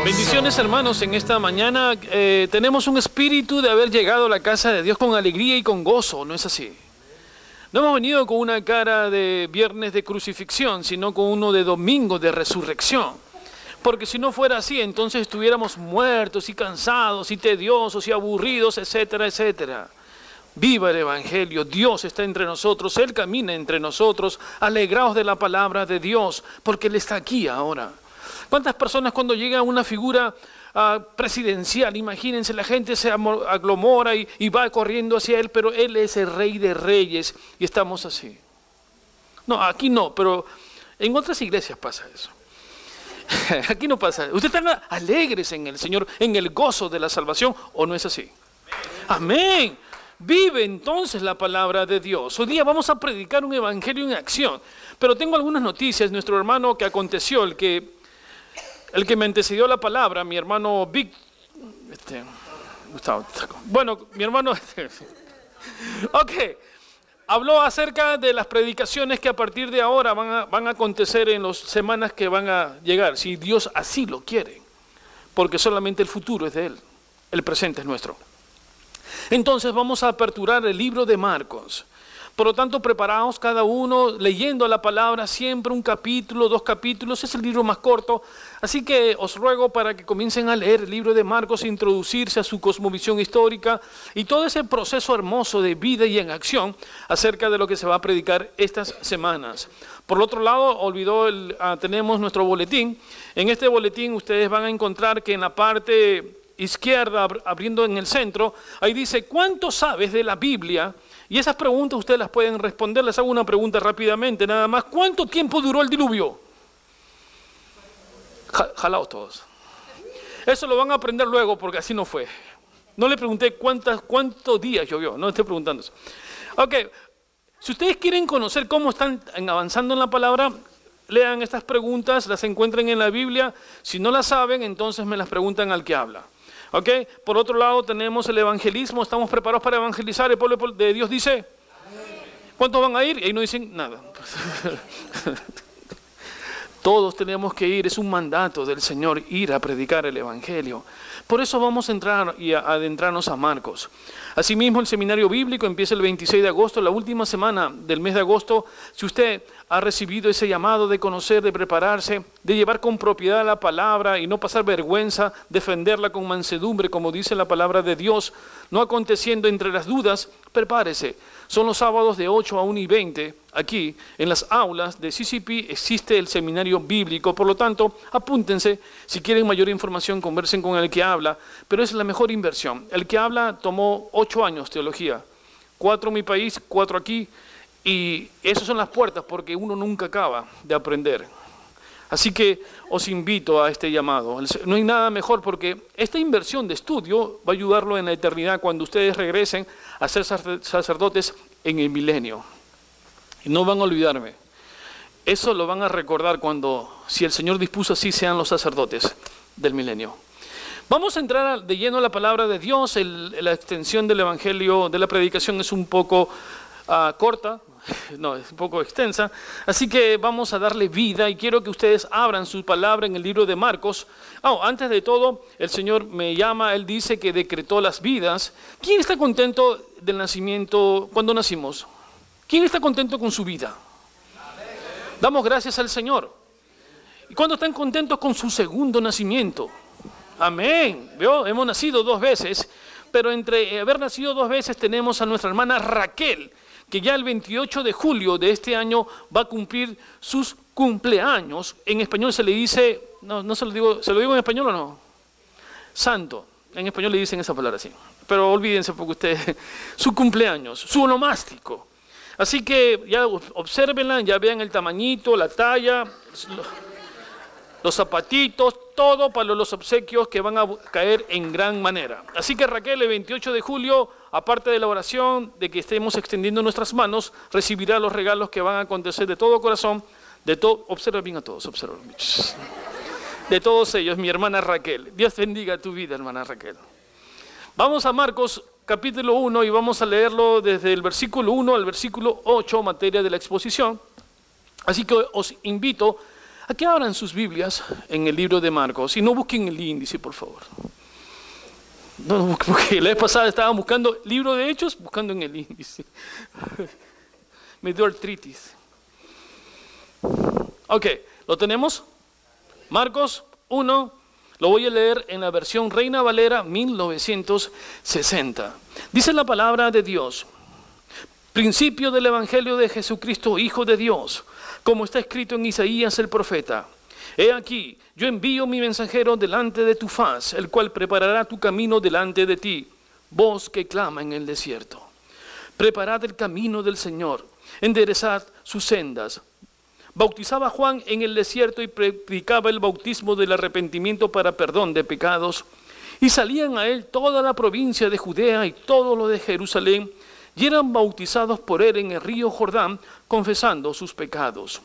Bendiciones, hermanos. En esta mañana tenemos un espíritu de haber llegado a la casa de Dios con alegría y con gozo, ¿no es así? No hemos venido con una cara de viernes de crucifixión, sino con uno de domingo de resurrección. Porque si no fuera así, entonces estuviéramos muertos y cansados y tediosos y aburridos, etcétera, etcétera. Viva el Evangelio, Dios está entre nosotros, Él camina entre nosotros, alegraos de la palabra de Dios, porque Él está aquí ahora. ¿Cuántas personas cuando llega una figura presidencial, imagínense, la gente se aglomora y va corriendo hacia Él, pero Él es el Rey de Reyes y estamos así? No, aquí no, pero en otras iglesias pasa eso. Aquí no pasa. Ustedes están alegres en el Señor, en el gozo de la salvación, ¿o no es así? Amén. Vive entonces la palabra de Dios. Hoy día vamos a predicar un evangelio en acción, pero tengo algunas noticias. Nuestro hermano que aconteció, el que me antecedió la palabra, mi hermano Gustavo, bueno, mi hermano, ok, habló acerca de las predicaciones que a partir de ahora van a acontecer en las semanas que van a llegar, si Dios así lo quiere, porque solamente el futuro es de Él, el presente es nuestro. Entonces vamos a aperturar el libro de Marcos. Por lo tanto, preparaos cada uno leyendo la palabra, siempre un capítulo, 2 capítulos, es el libro más corto. Así que os ruego para que comiencen a leer el libro de Marcos, introducirse a su cosmovisión histórica y todo ese proceso hermoso de vida y en acción acerca de lo que se va a predicar estas semanas. Por el otro lado, tenemos nuestro boletín. En este boletín ustedes van a encontrar que en la parte izquierda, abriendo en el centro, ahí dice, ¿cuánto sabes de la Biblia? Y esas preguntas ustedes las pueden responder. Les hago una pregunta rápidamente, nada más. ¿Cuánto tiempo duró el diluvio? Jalaos todos. Eso lo van a aprender luego porque así no fue. No le pregunté cuántos días llovió, no estoy preguntando eso. Ok, si ustedes quieren conocer cómo están avanzando en la palabra, lean estas preguntas, las encuentren en la Biblia. Si no las saben, entonces me las preguntan al que habla. Okay. Por otro lado tenemos el evangelismo, estamos preparados para evangelizar. El pueblo de Dios dice, ¿cuántos van a ir? Y ahí no dicen nada. Todos tenemos que ir, es un mandato del Señor ir a predicar el evangelio. Por eso vamos a entrar y a adentrarnos a Marcos. Asimismo, el seminario bíblico empieza el 26 de agosto, la última semana del mes de agosto. Si usted ha recibido ese llamado de conocer, de prepararse, de llevar con propiedad la palabra y no pasar vergüenza, defenderla con mansedumbre, como dice la palabra de Dios, no aconteciendo entre las dudas, prepárese. Son los sábados de 8 a 1 y 20, aquí en las aulas de CCP existe el seminario bíblico, por lo tanto, apúntense, si quieren mayor información, conversen con el que habla, pero es la mejor inversión. El que habla tomó 8 años teología, 4 en mi país, 4 aquí, y esas son las puertas porque uno nunca acaba de aprender. Así que os invito a este llamado. No hay nada mejor porque esta inversión de estudio va a ayudarlo en la eternidad cuando ustedes regresen a ser sacerdotes en el milenio. Y no van a olvidarme. Eso lo van a recordar si el Señor dispuso así, sean los sacerdotes del milenio. Vamos a entrar de lleno a la palabra de Dios. La extensión del evangelio, de la predicación es un poco corta. No, es un poco extensa, así que vamos a darle vida y quiero que ustedes abran su palabra en el libro de Marcos. Antes de todo, el Señor me llama, Él dice que decretó las vidas. ¿Quién está contento del nacimiento cuando nacimos? ¿Quién está contento con su vida? Damos gracias al Señor. ¿Y cuándo están contentos con su segundo nacimiento? Amén. ¿Vio? Hemos nacido 2 veces, pero entre haber nacido 2 veces tenemos a nuestra hermana Raquel, que ya el 28 de julio de este año va a cumplir sus cumpleaños. En español se le dice, no se lo digo, ¿se lo digo en español o no? Santo. En español le dicen esa palabra así. Pero olvídense porque ustedes, su cumpleaños, su onomástico. Así que ya obsérvenla, ya vean el tamañito, la talla, los zapatitos, todo para los obsequios que van a caer en gran manera. Así que Raquel, el 28 de julio, aparte de la oración, de que estemos extendiendo nuestras manos, recibirá los regalos que van a acontecer de todo corazón, observa bien a todos, observa bien. De todos ellos, mi hermana Raquel. Dios bendiga tu vida, hermana Raquel. Vamos a Marcos capítulo 1 y vamos a leerlo desde el versículo 1 al versículo 8, materia de la exposición. Así que os invito Aquí abran sus Biblias en el libro de Marcos y no busquen el índice, por favor. No, porque la vez pasada estaba buscando libro de Hechos, buscando en el índice. Me dio artritis. Ok, ¿lo tenemos? Marcos 1, lo voy a leer en la versión Reina Valera 1960. Dice la palabra de Dios: principio del Evangelio de Jesucristo, Hijo de Dios, como está escrito en Isaías el profeta. He aquí, yo envío mi mensajero delante de tu faz, el cual preparará tu camino delante de ti. Voz que clama en el desierto: preparad el camino del Señor, enderezad sus sendas. Bautizaba Juan en el desierto y predicaba el bautismo del arrepentimiento para perdón de pecados. Y salían a él toda la provincia de Judea y todo lo de Jerusalén, y eran bautizados por él en el río Jordán, confesando sus pecados.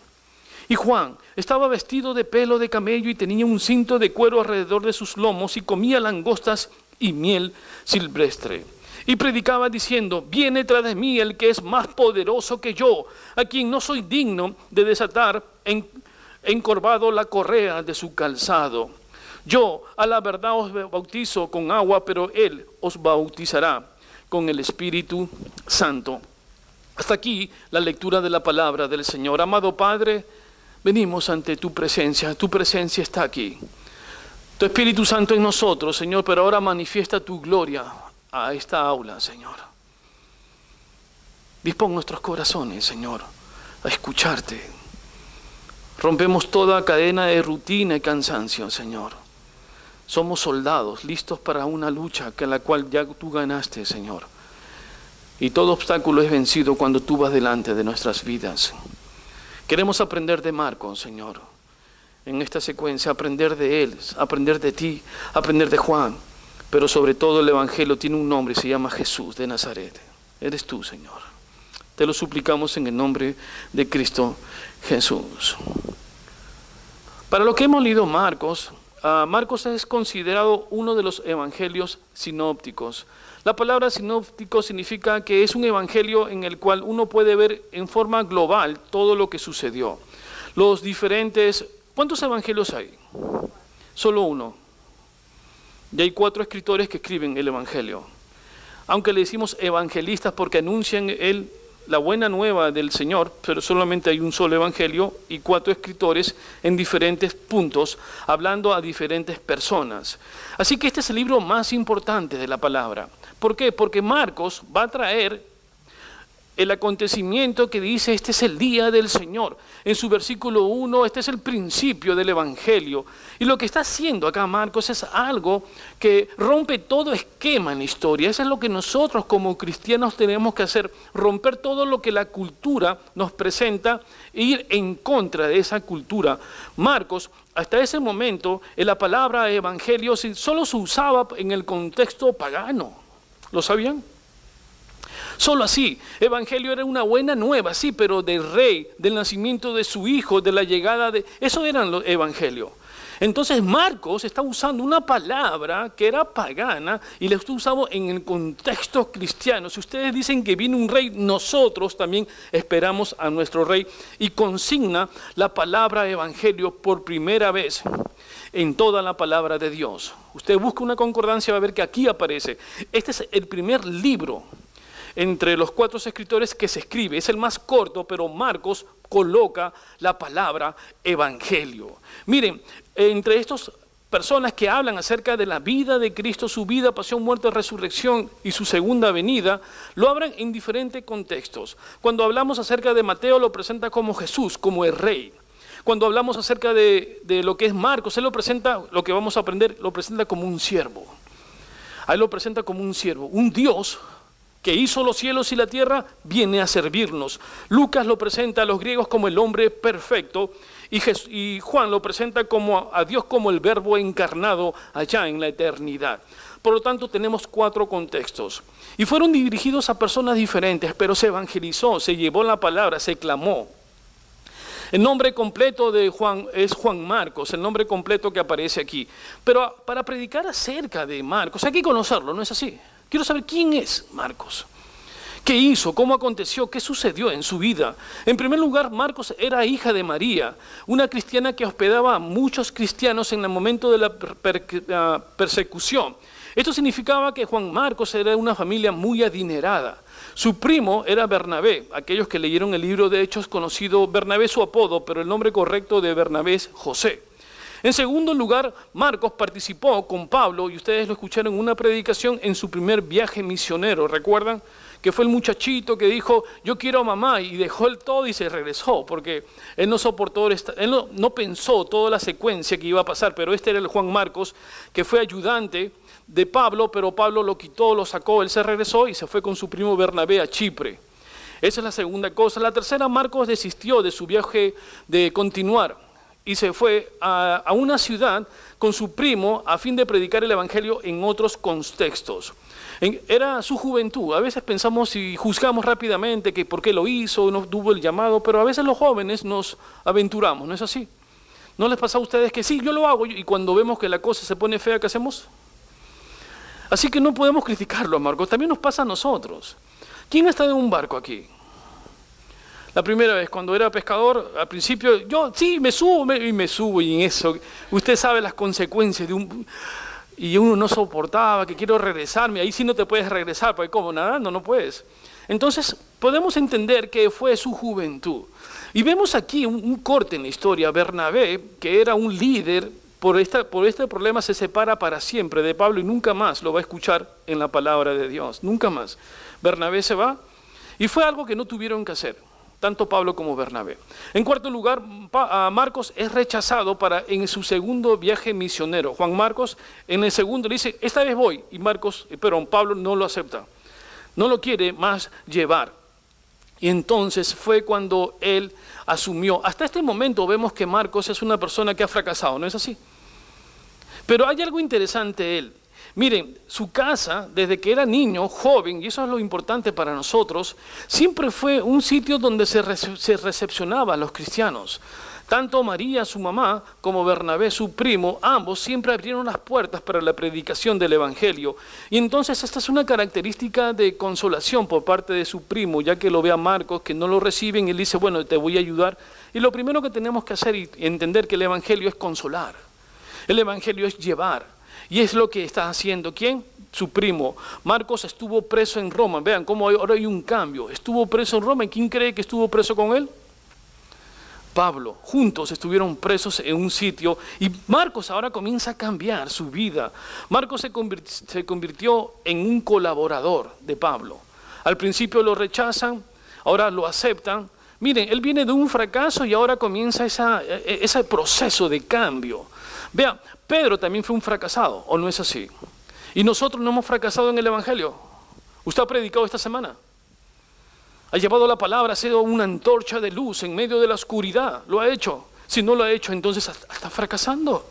Y Juan estaba vestido de pelo de camello y tenía un cinto de cuero alrededor de sus lomos, y comía langostas y miel silvestre. Y predicaba diciendo: viene tras de mí el que es más poderoso que yo, a quien no soy digno de desatar encorvado la correa de su calzado. Yo a la verdad os bautizo con agua, pero él os bautizará con el Espíritu Santo. Hasta aquí la lectura de la palabra del Señor. Amado Padre, venimos ante tu presencia está aquí. Tu Espíritu Santo en nosotros, Señor, pero ahora manifiesta tu gloria a esta aula, Señor. Dispón nuestros corazones, Señor, a escucharte. Rompemos toda cadena de rutina y cansancio, Señor. Somos soldados listos para una lucha que la cual ya tú ganaste, Señor. Y todo obstáculo es vencido cuando tú vas delante de nuestras vidas. Queremos aprender de Marcos, Señor. En esta secuencia, aprender de él, aprender de ti, aprender de Juan. Pero sobre todo el Evangelio tiene un nombre y se llama Jesús de Nazaret. Eres tú, Señor. Te lo suplicamos en el nombre de Cristo Jesús. Para lo que hemos leído Marcos, Marcos es considerado uno de los evangelios sinópticos. La palabra sinóptico significa que es un evangelio en el cual uno puede ver en forma global todo lo que sucedió. Los diferentes... ¿Cuántos evangelios hay? Solo uno. Y hay 4 escritores que escriben el evangelio. Aunque le decimos evangelistas porque anuncian la buena nueva del Señor, pero solamente hay un solo evangelio y 4 escritores en diferentes puntos, hablando a diferentes personas. Así que este es el libro más importante de la palabra. ¿Por qué? Porque Marcos va a traer el acontecimiento que dice: este es el día del Señor. En su versículo 1, este es el principio del Evangelio. Y lo que está haciendo acá Marcos es algo que rompe todo esquema en la historia. Eso es lo que nosotros como cristianos tenemos que hacer: romper todo lo que la cultura nos presenta e ir en contra de esa cultura. Marcos, hasta ese momento, en la palabra evangelio solo se usaba en el contexto pagano. ¿Lo sabían? Solo así. Evangelio era una buena nueva, sí, pero del rey, del nacimiento de su hijo, de la llegada de... Eso eran los evangelios. Entonces Marcos está usando una palabra que era pagana y la está usando en el contexto cristiano. Si ustedes dicen que viene un rey, nosotros también esperamos a nuestro rey, y consigna la palabra evangelio por primera vez en toda la palabra de Dios. Usted busca una concordancia, va a ver que aquí aparece. Este es el primer libro entre los 4 escritores que se escribe. Es el más corto, pero Marcos coloca la palabra evangelio. Miren, entre estas personas que hablan acerca de la vida de Cristo, su vida, pasión, muerte, resurrección y su segunda venida, lo hablan en diferentes contextos. Cuando hablamos acerca de Mateo, lo presenta como Jesús, como el rey. Cuando hablamos acerca de lo que es Marcos, él lo presenta, lo que vamos a aprender, lo presenta como un siervo. A él lo presenta como un siervo, un Dios que hizo los cielos y la tierra, viene a servirnos. Lucas lo presenta a los griegos como el hombre perfecto, y Juan lo presenta a Dios como el verbo encarnado allá en la eternidad. Por lo tanto, tenemos 4 contextos. Y fueron dirigidos a personas diferentes, pero se evangelizó, se llevó la palabra, se clamó. El nombre completo de Juan es Juan Marcos, el nombre completo que aparece aquí. Pero para predicar acerca de Marcos hay que conocerlo, ¿no es así? Quiero saber quién es Marcos. ¿Qué hizo? ¿Cómo aconteció? ¿Qué sucedió en su vida? En primer lugar, Marcos era hija de María, una cristiana que hospedaba a muchos cristianos en el momento de la persecución. Esto significaba que Juan Marcos era de una familia muy adinerada. Su primo era Bernabé. Aquellos que leyeron el libro de Hechos, conocido Bernabé su apodo, pero el nombre correcto de Bernabé es José. En segundo lugar, Marcos participó con Pablo, y ustedes lo escucharon en una predicación, en su primer viaje misionero. ¿Recuerdan? Que fue el muchachito que dijo, yo quiero a mamá, y dejó el todo y se regresó, porque él no soportó, él no pensó toda la secuencia que iba a pasar, pero este era el Juan Marcos, que fue ayudante de Pablo, pero Pablo lo quitó, lo sacó, él se regresó y se fue con su primo Bernabé a Chipre. Esa es la segunda cosa. La tercera, Marcos desistió de su viaje de continuar y se fue a una ciudad con su primo a fin de predicar el evangelio en otros contextos. Era su juventud. A veces pensamos y juzgamos rápidamente que por qué lo hizo, no tuvo el llamado, pero a veces los jóvenes nos aventuramos, ¿no es así? ¿No les pasa a ustedes que sí, yo lo hago, y cuando vemos que la cosa se pone fea, ¿qué hacemos? Así que no podemos criticarlo a Marcos, también nos pasa a nosotros. ¿Quién está en un barco aquí? La primera vez, cuando era pescador, al principio, yo sí, me subo, y en eso, usted sabe las consecuencias de un... Y uno no soportaba, que quiero regresarme, ahí sí no te puedes regresar, porque como nadando no puedes. Entonces podemos entender que fue su juventud. Y vemos aquí un corte en la historia. Bernabé, que era un líder, por este problema se separa para siempre de Pablo y nunca más lo va a escuchar en la palabra de Dios, nunca más. Bernabé se va y fue algo que no tuvieron que hacer, tanto Pablo como Bernabé. En cuarto lugar, Marcos es rechazado en su segundo viaje misionero. Juan Marcos en el segundo le dice, esta vez voy, y Pablo no lo acepta, no lo quiere más llevar. Y entonces fue cuando él asumió. Hasta este momento vemos que Marcos es una persona que ha fracasado, ¿no es así? Pero hay algo interesante él. Miren, su casa, desde que era niño, joven, y eso es lo importante para nosotros, siempre fue un sitio donde se recepcionaba a los cristianos. Tanto María, su mamá, como Bernabé, su primo, ambos siempre abrieron las puertas para la predicación del Evangelio. Y entonces esta es una característica de consolación por parte de su primo, ya que lo ve a Marcos, que no lo reciben, y él dice, bueno, te voy a ayudar. Y lo primero que tenemos que hacer y entender que el Evangelio es consolar. El Evangelio es llevar. Y es lo que está haciendo. ¿Quién? Su primo. Marcos estuvo preso en Roma. Vean cómo ahora hay un cambio. Estuvo preso en Roma. ¿Y quién cree que estuvo preso con él? Pablo. Juntos estuvieron presos en un sitio. Y Marcos ahora comienza a cambiar su vida. Marcos se convirtió en un colaborador de Pablo. Al principio lo rechazan, ahora lo aceptan. Miren, él viene de un fracaso y ahora comienza ese proceso de cambio. Vea, Pedro también fue un fracasado, ¿o no es así? Y nosotros no hemos fracasado en el Evangelio. ¿Usted ha predicado esta semana? Ha llevado la palabra, ha sido una antorcha de luz en medio de la oscuridad. ¿Lo ha hecho? Si no lo ha hecho, entonces está fracasando.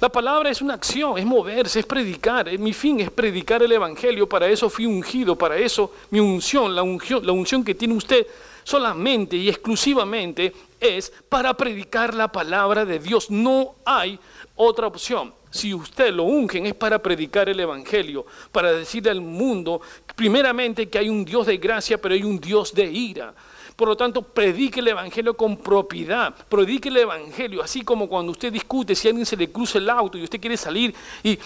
La palabra es una acción, es moverse, es predicar. Mi fin es predicar el Evangelio. Para eso fui ungido, para eso mi unción, la unción que tiene usted solamente y exclusivamente es para predicar la palabra de Dios. No hay otra opción. Si usted lo ungen es para predicar el Evangelio, para decirle al mundo primeramente que hay un Dios de gracia, pero hay un Dios de ira. Por lo tanto, predique el Evangelio con propiedad, predique el Evangelio, así como cuando usted discute, si a alguien se le cruza el auto y usted quiere salir, y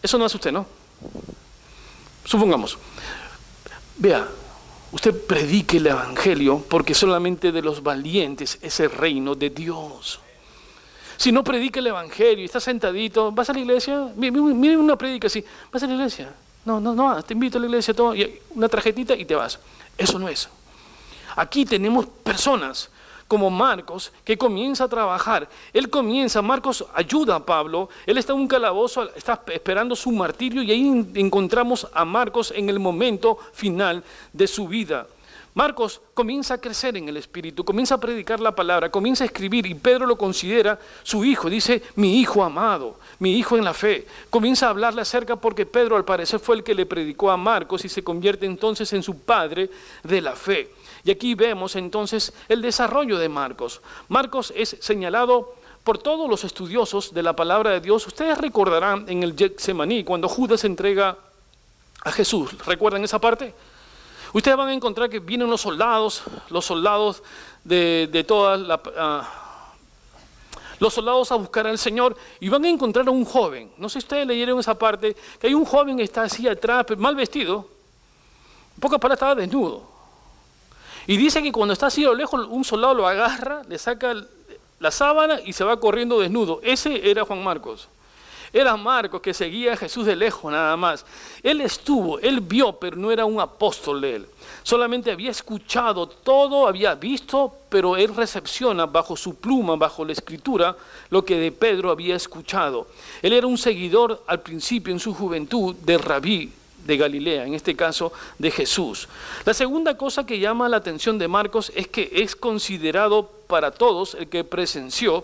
eso no hace usted, ¿no? Supongamos, vea, usted predique el Evangelio porque solamente de los valientes es el reino de Dios. Si no predica el Evangelio y está sentadito, ¿vas a la iglesia? Mire una predica así, ¿vas a la iglesia? No, te invito a la iglesia, toma una tarjetita y te vas. Eso no es. Aquí tenemos personas como Marcos que comienza a trabajar. Marcos ayuda a Pablo, él está en un calabozo, está esperando su martirio y ahí encontramos a Marcos en el momento final de su vida. Marcos comienza a crecer en el Espíritu, comienza a predicar la palabra, comienza a escribir y Pedro lo considera su hijo, dice mi hijo amado, mi hijo en la fe. Comienza a hablarle acerca porque Pedro al parecer fue el que le predicó a Marcos y se convierte entonces en su padre de la fe. Y aquí vemos entonces el desarrollo de Marcos. Marcos es señalado por todos los estudiosos de la palabra de Dios. Ustedes recordarán en el Getsemaní cuando Judas entrega a Jesús, ¿recuerdan esa parte? Ustedes van a encontrar que vienen los soldados de todas los soldados a buscar al Señor y van a encontrar a un joven. No sé si ustedes leyeron esa parte, que hay un joven que está así atrás, mal vestido, en pocas palabras estaba desnudo. Y dice que cuando está así a lo lejos, un soldado lo agarra, le saca la sábana y se va corriendo desnudo. Ese era Juan Marcos. Era Marcos que seguía a Jesús de lejos nada más. Él vio, pero no era un apóstol de él. Solamente había escuchado todo, había visto, pero él recepciona bajo su pluma, bajo la escritura, lo que de Pedro había escuchado. Él era un seguidor al principio en su juventud de Rabí de Galilea, en este caso de Jesús. La segunda cosa que llama la atención de Marcos es que es considerado para todos el que presenció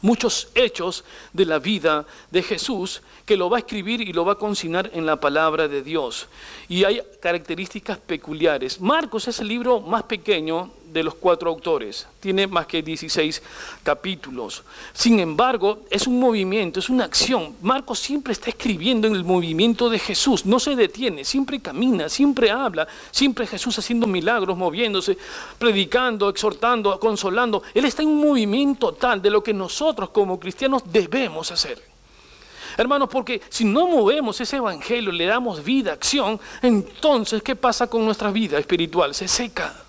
muchos hechos de la vida de Jesús, que lo va a escribir y lo va a consignar en la palabra de Dios. Y hay características peculiares. Marcos es el libro más pequeño de los 4 autores, tiene más que 16 capítulos. Sin embargo, es un movimiento, es una acción. Marcos siempre está escribiendo en el movimiento de Jesús, no se detiene, siempre camina, siempre habla, siempre Jesús haciendo milagros, moviéndose, predicando, exhortando, consolando. Él está en un movimiento tal de lo que nosotros como cristianos debemos hacer. Hermanos, porque si no movemos ese evangelio, le damos vida, acción, entonces, ¿qué pasa con nuestra vida espiritual? Se seca.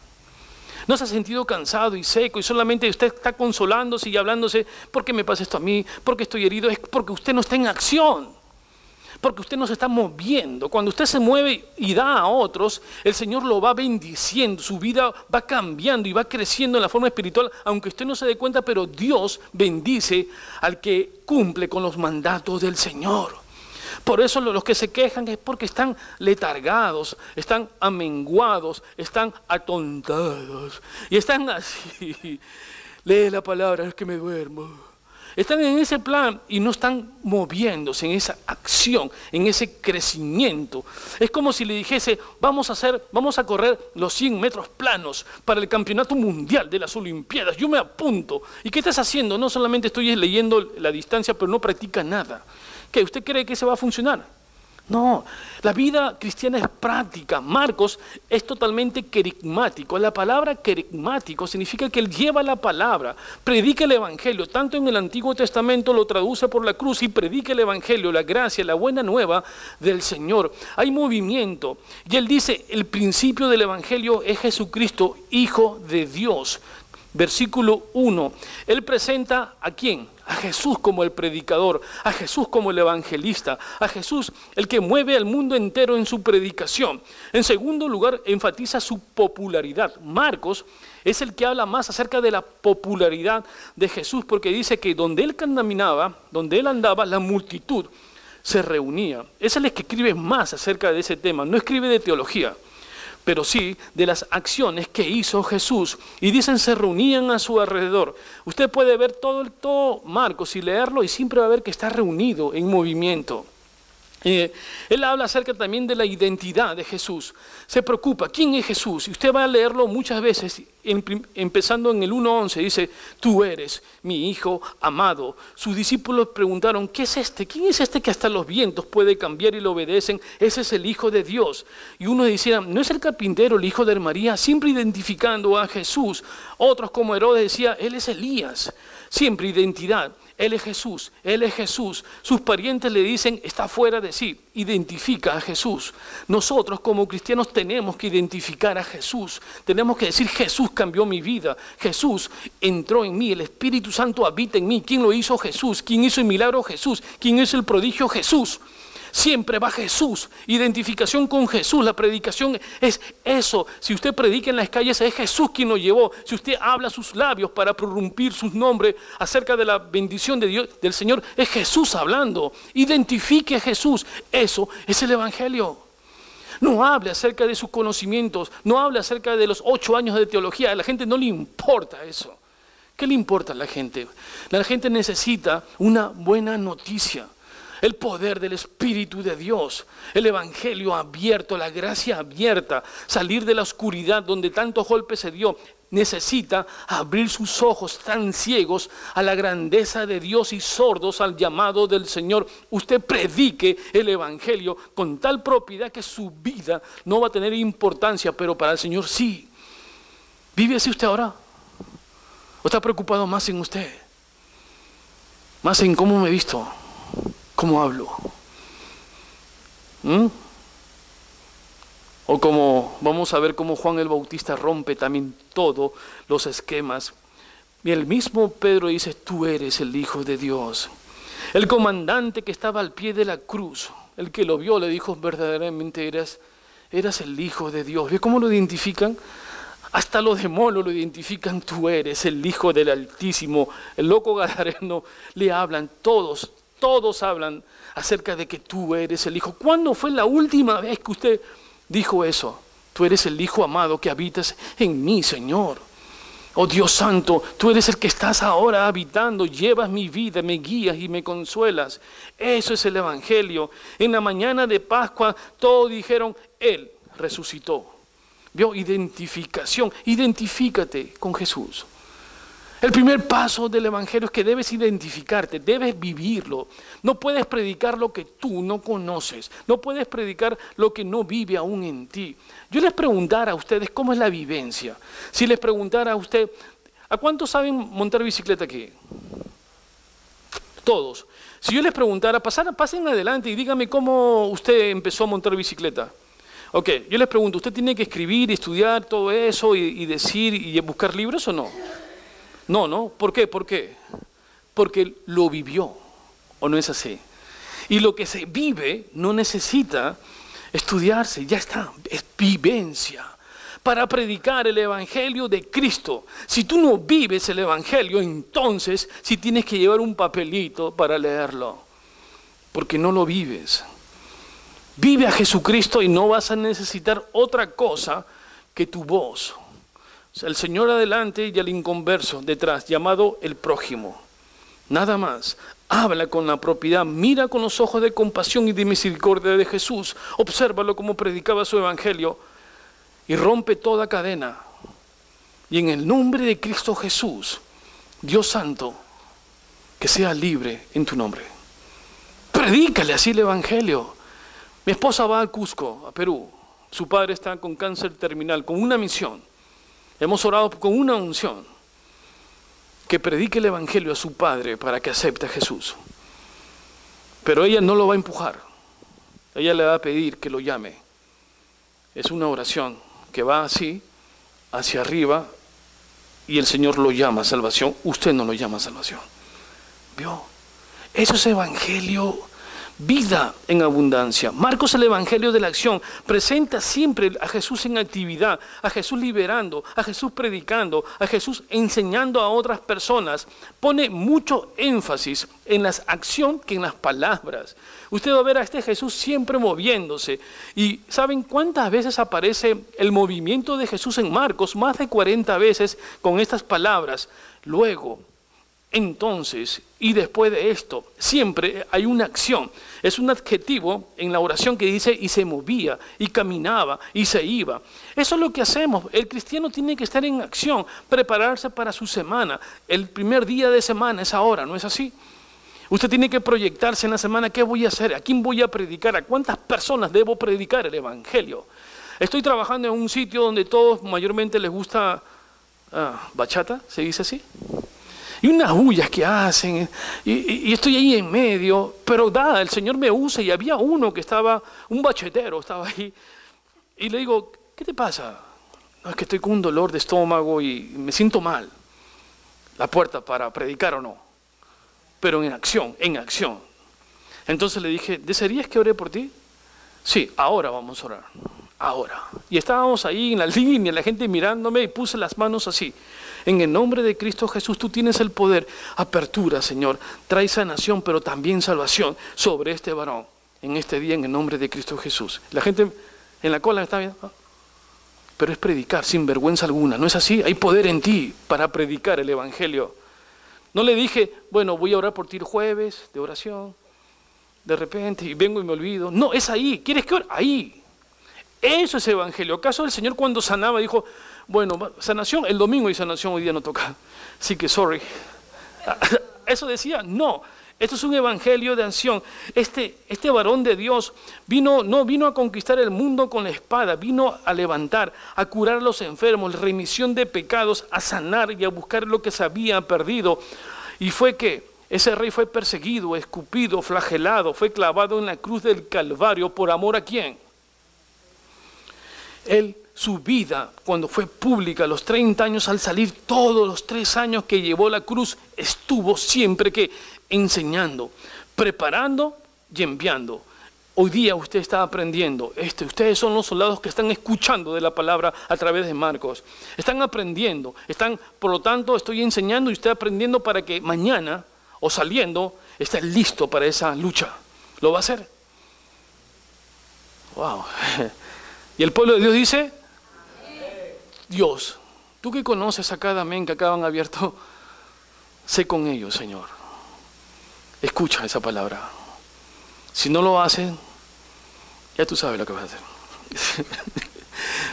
¿No se ha sentido cansado y seco y solamente usted está consolándose y hablándose? ¿Por qué me pasa esto a mí? ¿Por qué estoy herido? Es porque usted no está en acción, porque usted no se está moviendo. Cuando usted se mueve y da a otros, el Señor lo va bendiciendo, su vida va cambiando y va creciendo en la forma espiritual, aunque usted no se dé cuenta, pero Dios bendice al que cumple con los mandatos del Señor. Por eso los que se quejan es porque están letargados, están amenguados, están atontados y están así. Lee la palabra, es que me duermo. Están en ese plan y no están moviéndose en esa acción, en ese crecimiento. Es como si le dijese, vamos a correr los 100 metros planos para el campeonato mundial de las Olimpiadas. Yo me apunto. ¿Y qué estás haciendo? No solamente estoy leyendo la distancia, pero no practica nada. ¿Qué? ¿Usted cree que eso va a funcionar? No, la vida cristiana es práctica. Marcos es totalmente querigmático. La palabra querigmático significa que él lleva la palabra, predica el evangelio. Tanto en el Antiguo Testamento lo traduce por la cruz y predica el evangelio, la gracia, la buena nueva del Señor. Hay movimiento. Y él dice, el principio del evangelio es Jesucristo, Hijo de Dios. Versículo 1, él presenta ¿a quién? A Jesús como el predicador, a Jesús como el evangelista, a Jesús el que mueve al mundo entero en su predicación. En segundo lugar, enfatiza su popularidad. Marcos es el que habla más acerca de la popularidad de Jesús, porque dice que donde él caminaba, donde él andaba, la multitud se reunía. Es el que escribe más acerca de ese tema, no escribe de teología, pero sí de las acciones que hizo Jesús. Y dicen, se reunían a su alrededor. Usted puede ver todo Marcos y leerlo y siempre va a ver que está reunido en movimiento. Él habla acerca también de la identidad de Jesús. Se preocupa, ¿quién es Jesús? Y usted va a leerlo muchas veces, empezando en el 1:11, dice, tú eres mi hijo amado. Sus discípulos preguntaron, ¿qué es este? ¿Quién es este que hasta los vientos puede cambiar y le obedecen? Ese es el Hijo de Dios. Y unos decían, ¿no es el carpintero, el hijo de María? Siempre identificando a Jesús. Otros como Herodes decía, él es Elías. Siempre identidad. Él es Jesús, Él es Jesús. Sus parientes le dicen, está fuera de sí, identifica a Jesús. Nosotros como cristianos tenemos que identificar a Jesús. Tenemos que decir, Jesús cambió mi vida. Jesús entró en mí, el Espíritu Santo habita en mí. ¿Quién lo hizo? Jesús. ¿Quién hizo el milagro? Jesús. ¿Quién hizo el prodigio? Jesús. Siempre va Jesús, identificación con Jesús. La predicación es eso. Si usted predica en las calles, es Jesús quien lo llevó. Si usted habla sus labios para prorrumpir sus nombres acerca de la bendición de Dios, del Señor, es Jesús hablando. Identifique a Jesús. Eso es el evangelio. No hable acerca de sus conocimientos, no hable acerca de los 8 años de teología. A la gente no le importa eso. ¿Qué le importa a la gente? La gente necesita una buena noticia. El poder del Espíritu de Dios, el evangelio abierto, la gracia abierta, salir de la oscuridad donde tantos golpes se dio. necesita abrir sus ojos tan ciegos a la grandeza de Dios y sordos al llamado del Señor. Usted predique el Evangelio con tal propiedad que su vida no va a tener importancia, pero para el Señor sí. ¿Vive así usted ahora? ¿O está preocupado más en usted? Más en cómo me he visto, cómo hablo. O como vamos a ver cómo Juan el Bautista rompe también todos los esquemas. Y el mismo Pedro dice, tú eres el Hijo de Dios. El comandante que estaba al pie de la cruz, el que lo vio, le dijo, verdaderamente eras el Hijo de Dios. ¿Ve cómo lo identifican? Hasta los demonios lo identifican, tú eres el Hijo del Altísimo. El loco gadareno le hablan, todos hablan acerca de que tú eres el Hijo. ¿Cuándo fue la última vez que usted dijo eso? Tú eres el Hijo amado que habitas en mí, Señor. Oh Dios Santo, tú eres el que estás ahora habitando, llevas mi vida, me guías y me consuelas. Eso es el Evangelio. En la mañana de Pascua todos dijeron, Él resucitó. ¿Vio? Identificación. Identifícate con Jesús. El primer paso del Evangelio es que debes identificarte, debes vivirlo. No puedes predicar lo que tú no conoces. No puedes predicar lo que no vive aún en ti. Yo les preguntara a ustedes cómo es la vivencia. Si les preguntara a usted, ¿a cuántos saben montar bicicleta aquí? Todos. Si yo les preguntara, pasen adelante y díganme cómo usted empezó a montar bicicleta. Ok, yo les pregunto, ¿usted tiene que escribir, estudiar todo eso y decir y buscar libros o no? No. ¿Por qué? Porque lo vivió, ¿o no es así? Y lo que se vive no necesita estudiarse, ya está, es vivencia. Para predicar el Evangelio de Cristo, si tú no vives el Evangelio, entonces sí tienes que llevar un papelito para leerlo, porque no lo vives. Vive a Jesucristo y no vas a necesitar otra cosa que tu voz. O sea, el Señor adelante y el inconverso detrás, llamado el prójimo. Nada más. Habla con la propiedad, mira con los ojos de compasión y de misericordia de Jesús. Obsérvalo como predicaba su Evangelio y rompe toda cadena. Y en el nombre de Cristo Jesús, Dios Santo, que sea libre en tu nombre. Predícale así el Evangelio. Mi esposa va a Cusco, a Perú. Su padre está con cáncer terminal, con una misión. Hemos orado con una unción. Que predique el Evangelio a su padre para que acepte a Jesús. Pero ella no lo va a empujar. Ella le va a pedir que lo llame. Es una oración que va así, hacia arriba, y el Señor lo llama a salvación. Usted no lo llama a salvación. ¿Vio? Eso es Evangelio. Vida en abundancia. Marcos, el Evangelio de la acción, presenta siempre a Jesús en actividad, a Jesús liberando, a Jesús predicando, a Jesús enseñando a otras personas. Pone mucho énfasis en la acción que en las palabras. Usted va a ver a este Jesús siempre moviéndose. ¿Y saben cuántas veces aparece el movimiento de Jesús en Marcos? Más de 40 veces con estas palabras. Luego, entonces y después de esto, siempre hay una acción. Es un adjetivo en la oración que dice y se movía, y caminaba, y se iba. Eso es lo que hacemos. El cristiano tiene que estar en acción, prepararse para su semana. El primer día de semana es ahora, ¿no es así? Usted tiene que proyectarse en la semana. ¿Qué voy a hacer? ¿A quién voy a predicar? ¿A cuántas personas debo predicar el Evangelio? Estoy trabajando en un sitio donde todos mayormente les gusta bachata, ¿se dice así? Y unas bullas que hacen, y estoy ahí en medio, pero el Señor me usa, y había uno que estaba, un bachetero estaba ahí, y le digo, ¿qué te pasa? No, es que estoy con un dolor de estómago y me siento mal. La puerta para predicar o no, pero en acción. Entonces le dije, ¿desearías que ore por ti? Sí, ahora vamos a orar, ahora. Y estábamos ahí en la línea, la gente mirándome, y puse las manos así. En el nombre de Cristo Jesús, tú tienes el poder. Apertura, Señor. Trae sanación, pero también salvación sobre este varón. En este día, en el nombre de Cristo Jesús. La gente en la cola está viendo. Pero es predicar sin vergüenza alguna. ¿No es así? Hay poder en ti para predicar el Evangelio. No le dije, bueno, voy a orar por ti el jueves de oración. De repente, y vengo y me olvido. No, es ahí. ¿Quieres que ore? Ahí. Eso es evangelio. ¿Acaso el Señor cuando sanaba dijo, bueno, sanación, el domingo hay sanación, hoy día no toca, así que sorry? ¿Eso decía? No. Esto es un evangelio de acción. Este varón de Dios no vino a conquistar el mundo con la espada, vino a levantar, a curar a los enfermos, remisión de pecados, a sanar y a buscar lo que se había perdido. Y fue que ese rey fue perseguido, escupido, flagelado, fue clavado en la cruz del Calvario. ¿Por amor a quién? Él, su vida, cuando fue pública, a los 30 años al salir, todos los 3 años que llevó la cruz, estuvo siempre que enseñando, preparando y enviando. Hoy día usted está aprendiendo. Ustedes son los soldados que están escuchando de la palabra a través de Marcos. Están aprendiendo. Por lo tanto, estoy enseñando y usted aprendiendo para que mañana o saliendo esté listo para esa lucha. ¿Lo va a hacer? Wow. Y el pueblo de Dios dice, Dios, tú que conoces a cada amén que acaban abierto, sé con ellos, Señor. Escucha esa palabra. Si no lo hacen, ya tú sabes lo que vas a hacer.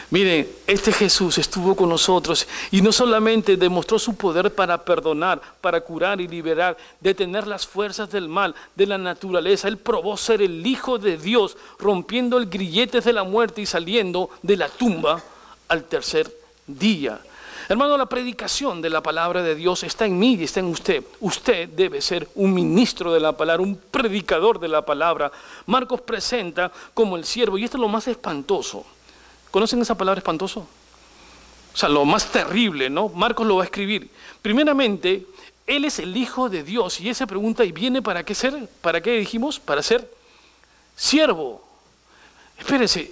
Miren, este Jesús estuvo con nosotros y no solamente demostró su poder para perdonar, para curar y liberar, detener las fuerzas del mal, de la naturaleza. Él probó ser el Hijo de Dios, rompiendo el grillete de la muerte y saliendo de la tumba al tercer día. Hermano, la predicación de la palabra de Dios está en mí y está en usted. Usted debe ser un ministro de la palabra, un predicador de la palabra. Marcos presenta como el siervo, y esto es lo más espantoso. ¿Conocen esa palabra espantoso? O sea, lo más terrible, ¿no? Marcos lo va a escribir. Primeramente, Él es el Hijo de Dios. Y él se pregunta, ¿y viene para qué ser? ¿Para qué dijimos? Para ser siervo. Espérese,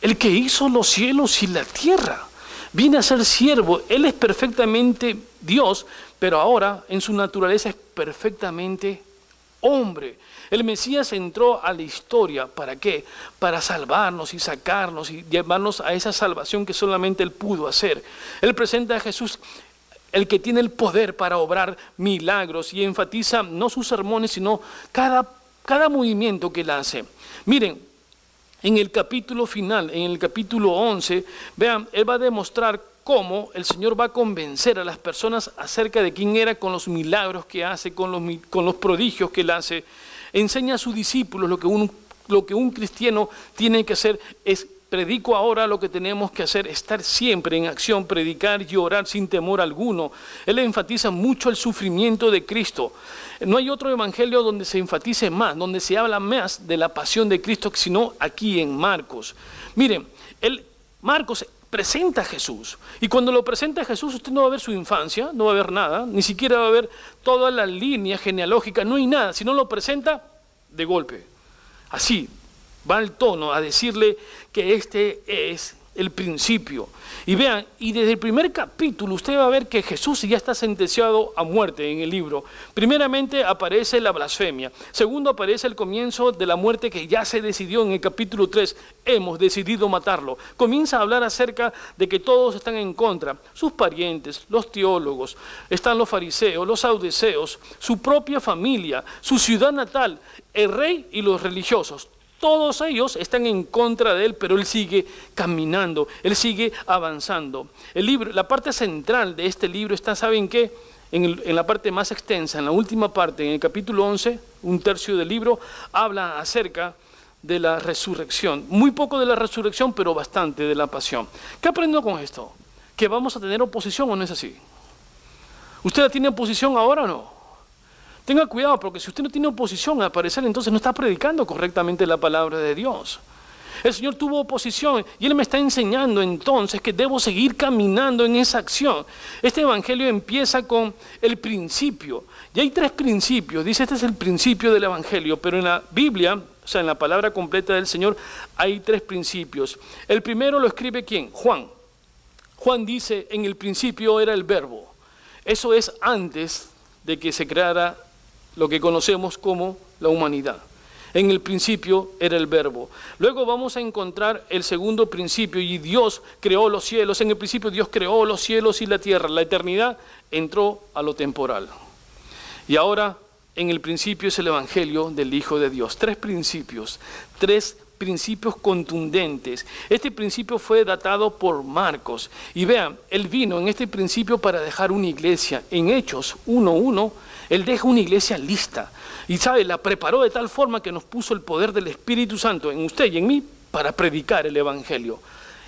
el que hizo los cielos y la tierra viene a ser siervo. Él es perfectamente Dios, pero ahora en su naturaleza es perfectamente hombre. El Mesías entró a la historia, ¿para qué? Para salvarnos y sacarnos y llevarnos a esa salvación que solamente Él pudo hacer. Él presenta a Jesús, el que tiene el poder para obrar milagros, y enfatiza no sus sermones, sino cada movimiento que Él hace. Miren, en el capítulo final, en el capítulo 11, vean, Él va a demostrar cómo el Señor va a convencer a las personas acerca de quién era con los milagros que hace, con los prodigios que Él hace. Enseña a sus discípulos lo que un cristiano tiene que hacer es: predico ahora, lo que tenemos que hacer, estar siempre en acción, predicar y orar sin temor alguno. Él enfatiza mucho el sufrimiento de Cristo. No hay otro evangelio donde se enfatice más, donde se habla más de la pasión de Cristo, sino aquí en Marcos. Miren, Marcos presenta a Jesús, y cuando lo presenta a Jesús, usted no va a ver su infancia, no va a ver nada, ni siquiera va a ver toda la línea genealógica, no hay nada, sino lo presenta de golpe. Así va el tono a decirle que este es el principio. Y vean, y desde el primer capítulo usted va a ver que Jesús ya está sentenciado a muerte en el libro. Primeramente aparece la blasfemia. Segundo, aparece el comienzo de la muerte que ya se decidió en el capítulo 3. Hemos decidido matarlo. Comienza a hablar acerca de que todos están en contra. Sus parientes, los teólogos, están los fariseos, los saduceos, su propia familia, su ciudad natal, el rey y los religiosos. Todos ellos están en contra de Él, pero Él sigue caminando, Él sigue avanzando. El libro, la parte central de este libro está, ¿saben qué? En la parte más extensa, en la última parte, en el capítulo 11, un tercio del libro, habla acerca de la resurrección. Muy poco de la resurrección, pero bastante de la pasión. ¿Qué aprendo con esto? ¿Que vamos a tener oposición o no es así? ¿Usted la tiene oposición ahora o no? Tenga cuidado, porque si usted no tiene oposición al parecer, entonces no está predicando correctamente la palabra de Dios. El Señor tuvo oposición y Él me está enseñando entonces que debo seguir caminando en esa acción. Este evangelio empieza con el principio. Y hay 3 principios. Dice, este es el principio del evangelio, pero en la Biblia, o sea, en la palabra completa del Señor, hay 3 principios. El primero lo escribe ¿quién? Juan. Juan dice, en el principio era el verbo. Eso es antes de que se creara lo que conocemos como la humanidad. En el principio era el verbo. Luego vamos a encontrar el segundo principio, y Dios creó los cielos. En el principio Dios creó los cielos y la tierra. La eternidad entró a lo temporal. Y ahora en el principio es el evangelio del Hijo de Dios. 3 principios, 3 principios contundentes. Este principio fue datado por Marcos. Y vean, él vino en este principio para dejar una iglesia. En Hechos 1:1, él deja una iglesia lista. Y sabe, la preparó de tal forma que nos puso el poder del Espíritu Santo en usted y en mí para predicar el Evangelio.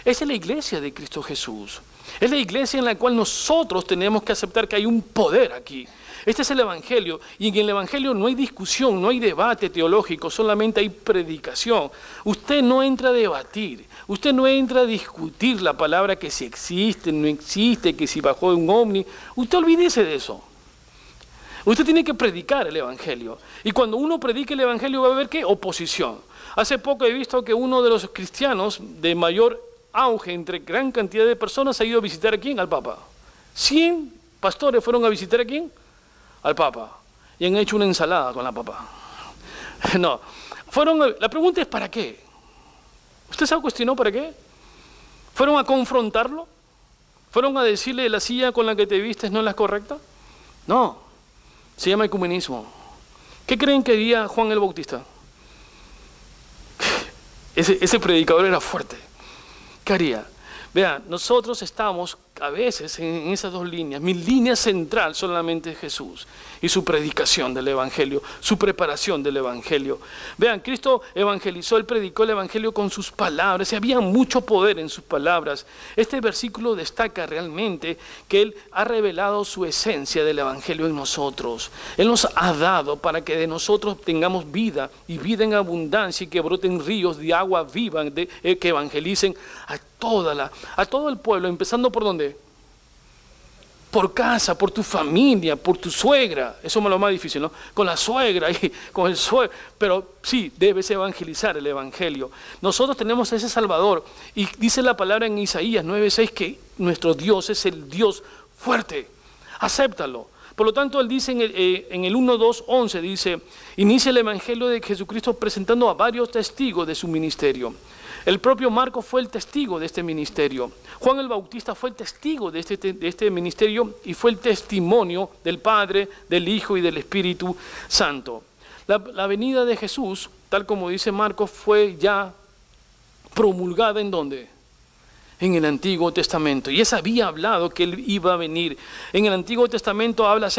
Esa es la iglesia de Cristo Jesús. Es la iglesia en la cual nosotros tenemos que aceptar que hay un poder aquí. Este es el Evangelio, y en el Evangelio no hay discusión, no hay debate teológico, solamente hay predicación. Usted no entra a debatir, usted no entra a discutir la palabra, que si existe, no existe, que si bajó de un ovni. Usted olvídese de eso. Usted tiene que predicar el Evangelio. Y cuando uno predique el Evangelio va a haber ¿qué? Oposición. Hace poco he visto que uno de los cristianos de mayor auge entre gran cantidad de personas ha ido a visitar ¿a quién? Al Papa. 100 pastores fueron a visitar ¿a quién? Al Papa. Y han hecho una ensalada con la Papa. No. La pregunta es ¿para qué? ¿Usted se cuestionó para qué? ¿Fueron a confrontarlo? ¿Fueron a decirle la silla con la que te vistes no es la correcta? No. Se llama ecumenismo. ¿Qué creen que haría Juan el Bautista? Ese predicador era fuerte. ¿Qué haría? Vean, nosotros estamos a veces en esas dos líneas. Mi línea central solamente es Jesús y su predicación del Evangelio, su preparación del Evangelio. Vean, Cristo evangelizó, Él predicó el Evangelio con sus palabras y había mucho poder en sus palabras. Este versículo destaca realmente que Él ha revelado su esencia del Evangelio en nosotros. Él nos ha dado para que de nosotros tengamos vida y vida en abundancia y que broten ríos de agua viva que evangelicen a todo el pueblo, empezando por ¿dónde? Por casa, por tu familia, por tu suegra. Eso es lo más difícil, ¿no? Con la suegra y con el suegro. Pero sí, debes evangelizar el Evangelio. Nosotros tenemos a ese Salvador. Y dice la palabra en Isaías 9:6 que nuestro Dios es el Dios fuerte. Acéptalo. Por lo tanto, él dice en el 1:2:11, dice, inicia el Evangelio de Jesucristo presentando a varios testigos de su ministerio. El propio Marcos fue el testigo de este ministerio. Juan el Bautista fue el testigo de este ministerio y fue el testimonio del Padre, del Hijo y del Espíritu Santo. La venida de Jesús, tal como dice Marcos, fue ya promulgada ¿en dónde? En el Antiguo Testamento. Y esa había hablado que Él iba a venir. En el Antiguo Testamento habla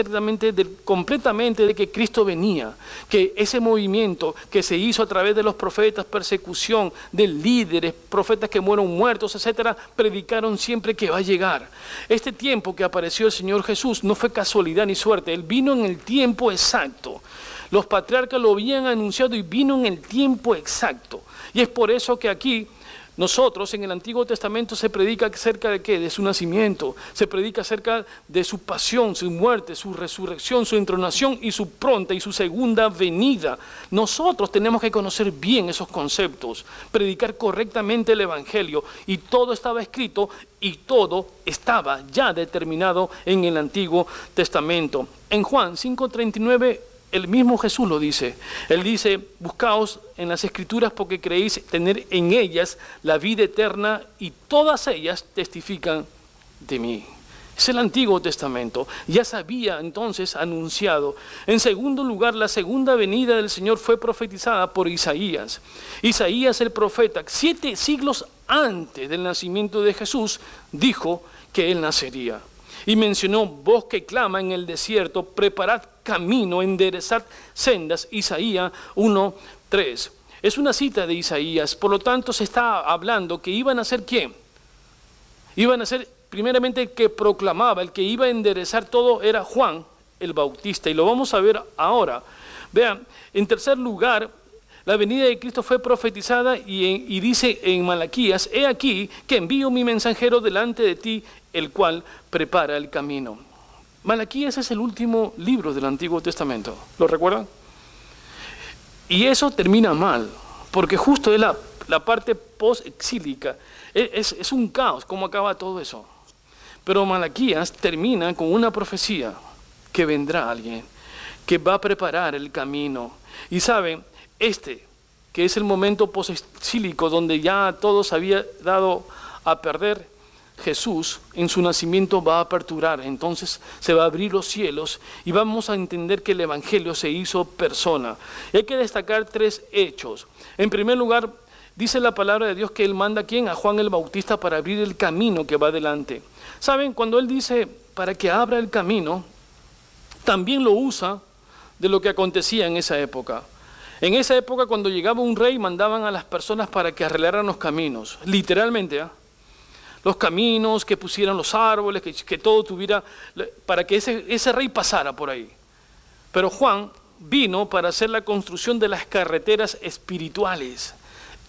completamente de que Cristo venía. Que ese movimiento que se hizo a través de los profetas, persecución de líderes, profetas que fueron muertos, etcétera, predicaron siempre que va a llegar. Este tiempo que apareció el Señor Jesús no fue casualidad ni suerte. Él vino en el tiempo exacto. Los patriarcas lo habían anunciado y vino en el tiempo exacto. Y es por eso que aquí nosotros en el Antiguo Testamento se predica acerca de ¿qué? De su nacimiento, se predica acerca de su pasión, su muerte, su resurrección, su entronación y su pronta y su segunda venida. Nosotros tenemos que conocer bien esos conceptos, predicar correctamente el Evangelio, y todo estaba escrito y todo estaba ya determinado en el Antiguo Testamento. En Juan 5:39 el mismo Jesús lo dice. Él dice, buscaos en las Escrituras porque creéis tener en ellas la vida eterna y todas ellas testifican de mí. Es el Antiguo Testamento. Ya se había entonces anunciado. En segundo lugar, la segunda venida del Señor fue profetizada por Isaías. Isaías el profeta, 7 siglos antes del nacimiento de Jesús, dijo que Él nacería. Y mencionó, voz que clama en el desierto, preparad camino, enderezad sendas, Isaías 1:3. Es una cita de Isaías, por lo tanto se está hablando que iban a ser ¿quién? Iban a ser primeramente el que proclamaba, el que iba a enderezar todo era Juan el Bautista, y lo vamos a ver ahora. Vean, en tercer lugar, la venida de Cristo fue profetizada y dice en Malaquías, he aquí que envío mi mensajero delante de ti, el cual prepara el camino. Malaquías es el último libro del Antiguo Testamento, ¿lo recuerdan? Y eso termina mal, porque justo es la parte post-exílica, es un caos cómo acaba todo eso. Pero Malaquías termina con una profecía, que vendrá alguien, que va a preparar el camino. Y saben, que es el momento post-exílico donde ya todo se había dado a perder, Jesús en su nacimiento va a aperturar, entonces se va a abrir los cielos y vamos a entender que el Evangelio se hizo persona. Y hay que destacar 3 hechos. En primer lugar, dice la palabra de Dios que Él manda ¿a quién? A Juan el Bautista para abrir el camino que va adelante. ¿Saben? Cuando Él dice para que abra el camino, también lo usa de lo que acontecía en esa época. En esa época, cuando llegaba un rey, mandaban a las personas para que arreglaran los caminos, literalmente, los caminos, que pusieran los árboles, que todo tuviera, para que ese rey pasara por ahí. Pero Juan vino para hacer la construcción de las carreteras espirituales.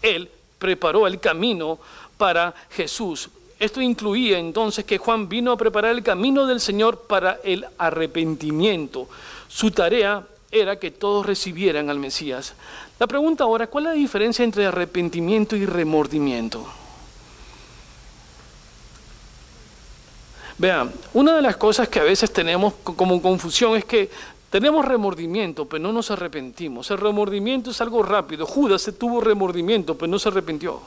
Él preparó el camino para Jesús. Esto incluía entonces que Juan vino a preparar el camino del Señor para el arrepentimiento. Su tarea era que todos recibieran al Mesías. La pregunta ahora, ¿cuál es la diferencia entre arrepentimiento y remordimiento? Vean, una de las cosas que a veces tenemos como confusión es que tenemos remordimiento, pero no nos arrepentimos. El remordimiento es algo rápido. Judas tuvo remordimiento, pero no se arrepintió.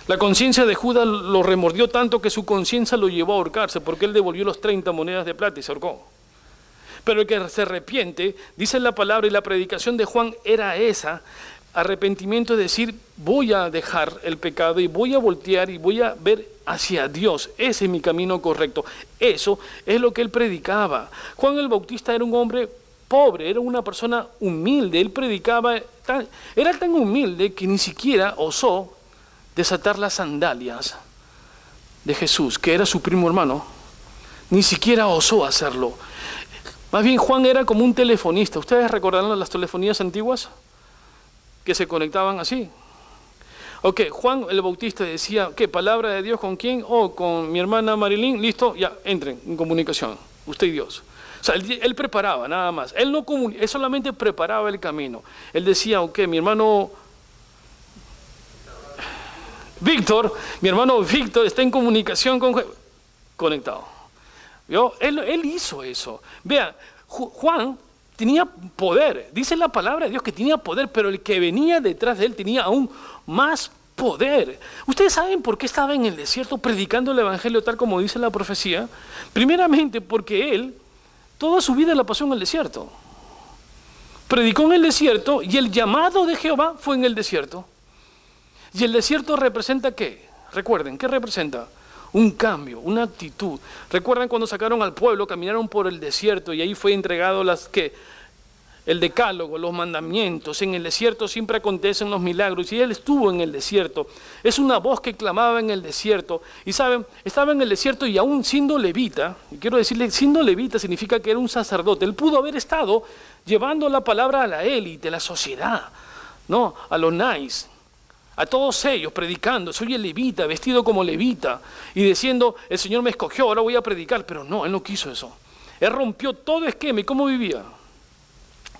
La conciencia de Judas lo remordió tanto que su conciencia lo llevó a ahorcarse, porque él devolvió los 30 monedas de plata y se ahorcó. Pero el que se arrepiente, dice la palabra, y la predicación de Juan era esa: arrepentimiento es decir, voy a dejar el pecado y voy a voltear y voy a ver hacia Dios. Ese es mi camino correcto. Eso es lo que él predicaba. Juan el Bautista era un hombre pobre, era una persona humilde. Él predicaba, era tan humilde que ni siquiera osó desatar las sandalias de Jesús, que era su primo hermano. Ni siquiera osó hacerlo. Más bien, Juan era como un telefonista. ¿Ustedes recordarán las telefonías antiguas? Que se conectaban así. Ok, Juan el Bautista decía, ¿qué? ¿Palabra de Dios con quién? Oh, con mi hermana Marilyn, listo, ya, entren en comunicación, usted y Dios. O sea, él preparaba, nada más. Él solamente preparaba el camino. Él decía, ok, mi hermano Víctor está en comunicación conectado. ¿Vio? Él hizo eso. Vea, Juan tenía poder. Dice la palabra de Dios que tenía poder, pero el que venía detrás de él tenía aún más poder. ¿Ustedes saben por qué estaba en el desierto predicando el evangelio tal como dice la profecía? Primeramente porque él toda su vida la pasó en el desierto. Predicó en el desierto y el llamado de Jehová fue en el desierto. ¿Y el desierto representa qué? Recuerden, ¿qué representa? Un cambio, una actitud. ¿Recuerdan cuando sacaron al pueblo, caminaron por el desierto y ahí fue entregado el decálogo, los mandamientos? En el desierto siempre acontecen los milagros y él estuvo en el desierto. Es una voz que clamaba en el desierto. Y saben, estaba en el desierto y aún siendo levita, y quiero decirle, siendo levita significa que era un sacerdote. Él pudo haber estado llevando la palabra a la élite, la sociedad, ¿no? A los nice. A todos ellos predicando, soy el levita, vestido como levita, y diciendo, el Señor me escogió, ahora voy a predicar. Pero no, él no quiso eso. Él rompió todo esquema. ¿Y cómo vivía?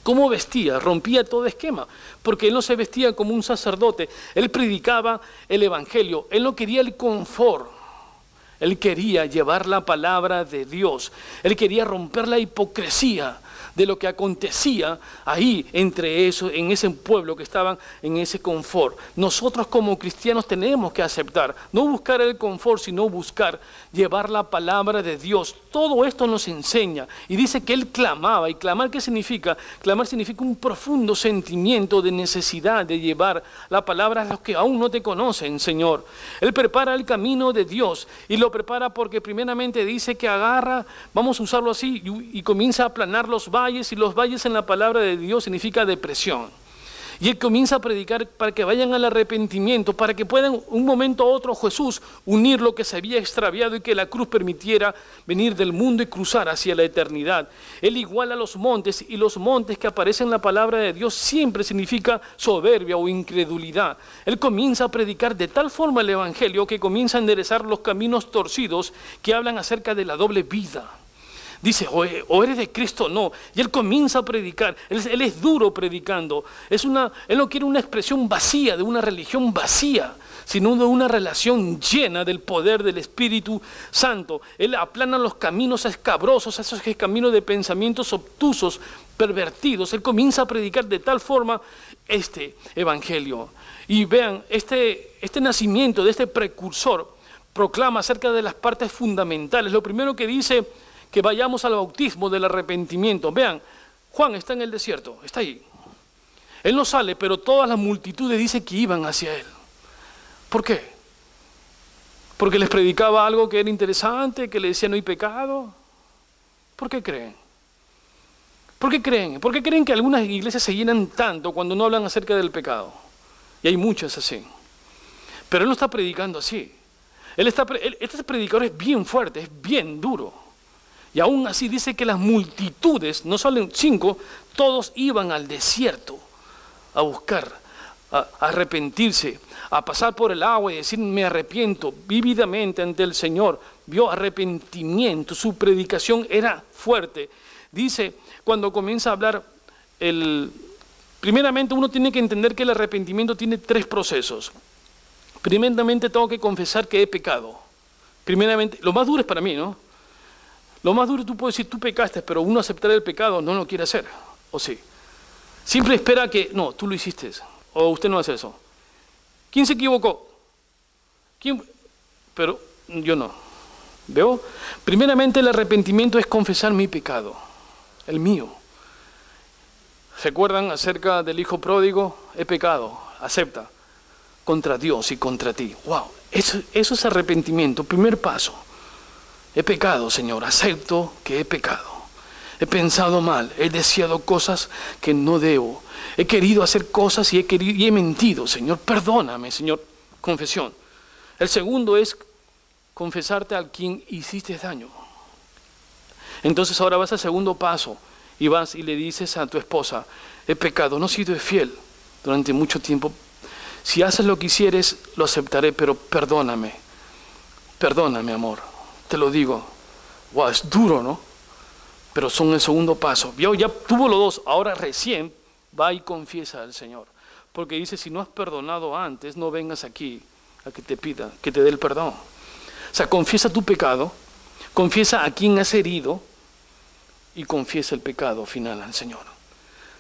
¿Cómo vestía? Rompía todo esquema, porque él no se vestía como un sacerdote. Él predicaba el evangelio. Él no quería el confort. Él quería llevar la palabra de Dios. Él quería romper la hipocresía de lo que acontecía ahí entre eso, en ese pueblo que estaban en ese confort. Nosotros como cristianos tenemos que aceptar, no buscar el confort, sino buscar llevar la palabra de Dios. Todo esto nos enseña. Y dice que él clamaba. ¿Y clamar qué significa? Clamar significa un profundo sentimiento de necesidad de llevar la palabra a los que aún no te conocen, Señor. Él prepara el camino de Dios y lo prepara porque primeramente dice que agarra, vamos a usarlo así, y comienza a aplanar los valles, y los valles en la palabra de Dios significa depresión. Y él comienza a predicar para que vayan al arrepentimiento, para que puedan un momento a otro Jesús unir lo que se había extraviado y que la cruz permitiera venir del mundo y cruzar hacia la eternidad. Él iguala los montes, y los montes que aparecen en la palabra de Dios siempre significa soberbia o incredulidad. Él comienza a predicar de tal forma el evangelio que comienza a enderezar los caminos torcidos que hablan acerca de la doble vida. Dice, o eres de Cristo o no. Y él comienza a predicar. Él es duro predicando. Él no quiere una expresión vacía, de una religión vacía, sino de una relación llena del poder del Espíritu Santo. Él aplana los caminos escabrosos, esos caminos de pensamientos obtusos, pervertidos. Él comienza a predicar de tal forma este evangelio. Y vean, este nacimiento de este precursor proclama acerca de las partes fundamentales. Lo primero que dice, que vayamos al bautismo del arrepentimiento. Vean, Juan está en el desierto, está ahí. Él no sale, pero todas las multitudes dice que iban hacia él. ¿Por qué? Porque les predicaba algo que era interesante, que le decía no hay pecado. ¿Por qué creen? ¿Por qué creen? ¿Por qué creen que algunas iglesias se llenan tanto cuando no hablan acerca del pecado? Y hay muchas así. Pero él no está predicando así. Este predicador es bien fuerte, es bien duro. Y aún así dice que las multitudes, no solo 5, todos iban al desierto a buscar, a arrepentirse, a pasar por el agua y decir me arrepiento vívidamente ante el Señor. Vio arrepentimiento, su predicación era fuerte. Dice, cuando comienza a hablar, primeramente uno tiene que entender que el arrepentimiento tiene 3 procesos. Primeramente tengo que confesar que he pecado. Primeramente, lo más duro es para mí, ¿no? Lo más duro tú puedes decir, tú pecaste, pero uno aceptar el pecado no lo quiere hacer, ¿o sí? Siempre espera que, no, tú lo hiciste, o usted no hace eso. ¿Quién se equivocó? ¿Quién? Pero yo no. ¿Veo? Primeramente el arrepentimiento es confesar mi pecado, el mío. ¿Se acuerdan acerca del hijo pródigo? He pecado, acepta, contra Dios y contra ti. ¡Wow! Eso es arrepentimiento, primer paso. He pecado, Señor, acepto que he pecado. He pensado mal, he deseado cosas que no debo. He querido hacer cosas y he mentido, Señor. Perdóname, Señor. Confesión. El segundo es confesarte a quien hiciste daño. Entonces ahora vas al segundo paso y vas y le dices a tu esposa, he pecado, no he sido fiel durante mucho tiempo. Si haces lo que hicieres, lo aceptaré, pero perdóname. Perdóname, amor. Te lo digo. Wow, es duro, ¿no? Pero son el segundo paso. Ya tuvo los dos, ahora recién va y confiesa al Señor. Porque dice, si no has perdonado antes, no vengas aquí a que te pida, que te dé el perdón. O sea, confiesa tu pecado, confiesa a quien has herido y confiesa el pecado final al Señor.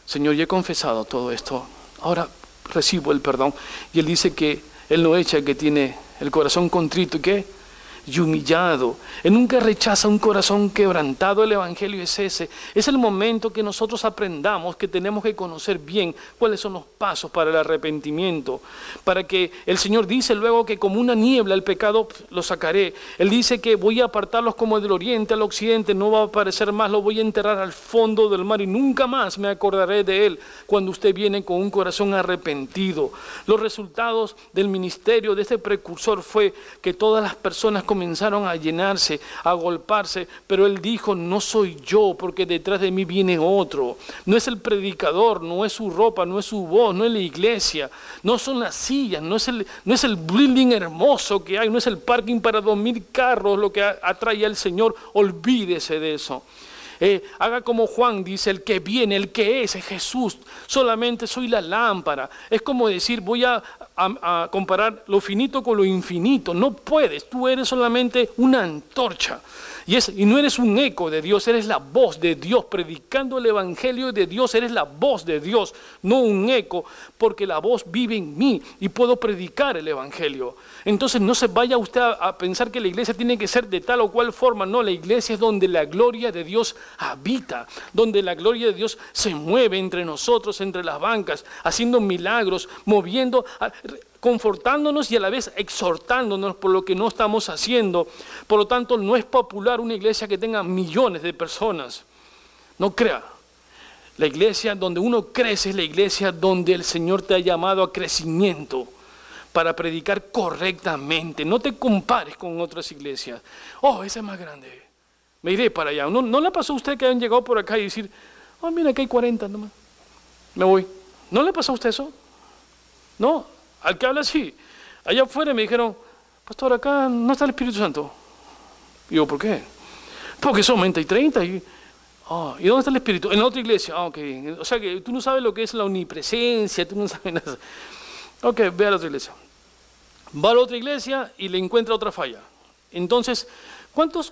Señor, ya he confesado todo esto, ahora recibo el perdón. Y Él dice que Él no echa que tiene el corazón contrito y ¿qué? Y humillado. Él nunca rechaza un corazón quebrantado. El Evangelio es ese. Es el momento que nosotros aprendamos que tenemos que conocer bien cuáles son los pasos para el arrepentimiento. Para que el Señor dice luego que como una niebla el pecado lo sacaré. Él dice que voy a apartarlos como del oriente al occidente. No va a aparecer más, lo voy a enterrar al fondo del mar y nunca más me acordaré de Él cuando usted viene con un corazón arrepentido. Los resultados del ministerio de este precursor fue que todas las personas comenzaron a llenarse, a agolparse, pero él dijo, no soy yo, porque detrás de mí viene otro. No es el predicador, no es su ropa, no es su voz, no es la iglesia, no son las sillas, no es el building hermoso que hay, no es el parking para 2000 carros lo que atrae al Señor. Olvídese de eso. Haga como Juan dice, el que viene, el que es Jesús, solamente soy la lámpara. Es como decir, voy a comparar lo finito con lo infinito. No puedes, tú eres solamente una antorcha. Y no eres un eco de Dios, eres la voz de Dios, predicando el Evangelio de Dios, eres la voz de Dios, no un eco, porque la voz vive en mí y puedo predicar el Evangelio. Entonces no se vaya usted a pensar que la iglesia tiene que ser de tal o cual forma, no, la iglesia es donde la gloria de Dios habita, donde la gloria de Dios se mueve entre nosotros, entre las bancas, haciendo milagros, moviendo, confortándonos y a la vez exhortándonos por lo que no estamos haciendo. Por lo tanto, no es popular una iglesia que tenga millones de personas. No crea. La iglesia donde uno crece es la iglesia donde el Señor te ha llamado a crecimiento para predicar correctamente. No te compares con otras iglesias. Oh, esa es más grande. Me iré para allá. ¿No le pasó a usted que han llegado por acá y decir, oh, mira, aquí hay 40 nomás? Me voy. ¿No le pasó a usted eso? No. Al que habla así, allá afuera me dijeron, pastor, acá no está el Espíritu Santo. Y yo, ¿por qué? Porque son 20 y 30. ¿Y dónde está el Espíritu? En la otra iglesia. Ok, o sea que tú no sabes lo que es la omnipresencia, tú no sabes nada. Ok, ve a la otra iglesia. Va a la otra iglesia y le encuentra otra falla. Entonces, ¿cuántos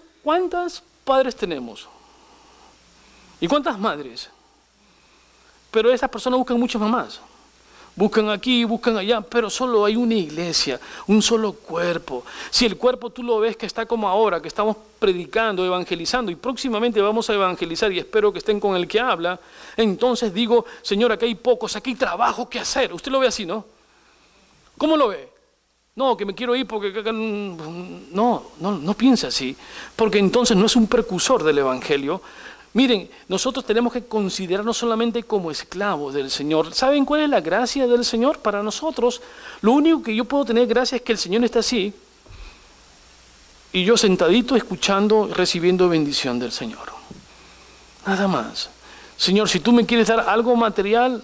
padres tenemos? ¿Y cuántas madres? Pero esas personas buscan muchas mamás. buscan aquí, buscan allá, pero solo hay una iglesia, un solo cuerpo. Si el cuerpo tú lo ves que está como ahora, que estamos predicando, evangelizando, y próximamente vamos a evangelizar, y espero que estén con el que habla, entonces digo, Señor, aquí hay pocos, aquí hay trabajo que hacer. Usted lo ve así, ¿no? ¿Cómo lo ve? No, que me quiero ir porque... No piensa así, porque entonces no es un precursor del Evangelio. Miren, nosotros tenemos que considerarnos solamente como esclavos del Señor. ¿Saben cuál es la gracia del Señor para nosotros? Lo único que yo puedo tener gracia es que el Señor está así y yo sentadito escuchando, recibiendo bendición del Señor. Nada más. Señor, si tú me quieres dar algo material,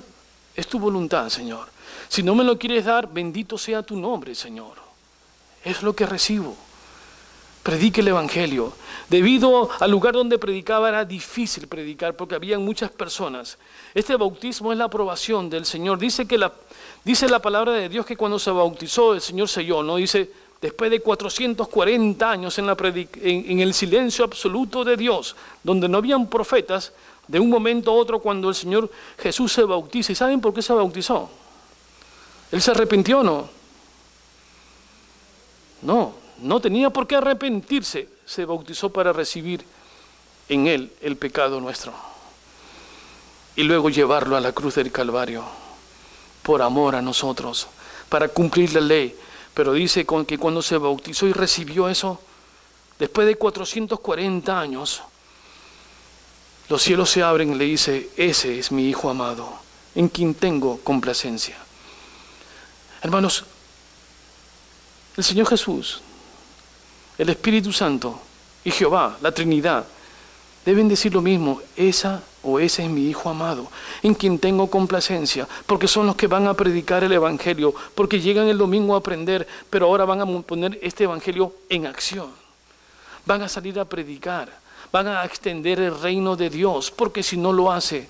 es tu voluntad, Señor. Si no me lo quieres dar, bendito sea tu nombre, Señor. Es lo que recibo. Predique el Evangelio. Debido al lugar donde predicaba era difícil predicar porque había muchas personas. Este bautismo es la aprobación del Señor. Dice la palabra de Dios que cuando se bautizó el Señor selló, ¿no? Dice, después de 440 años en el silencio absoluto de Dios, donde no habían profetas, de un momento a otro cuando el Señor Jesús se bautiza. ¿Y saben por qué se bautizó? ¿Él se arrepintió o no? No tenía por qué arrepentirse. Se bautizó para recibir en Él el pecado nuestro. Y luego llevarlo a la cruz del Calvario, por amor a nosotros, para cumplir la ley. Pero dice que cuando se bautizó y recibió eso, después de 440 años, los cielos se abren y le dice, ese es mi Hijo amado, en quien tengo complacencia. Hermanos, el Señor Jesús, el Espíritu Santo y Jehová, la Trinidad, deben decir lo mismo, ese es mi Hijo amado, en quien tengo complacencia, porque son los que van a predicar el Evangelio, porque llegan el domingo a aprender, pero ahora van a poner este Evangelio en acción. Van a salir a predicar, van a extender el reino de Dios, porque si no lo hace,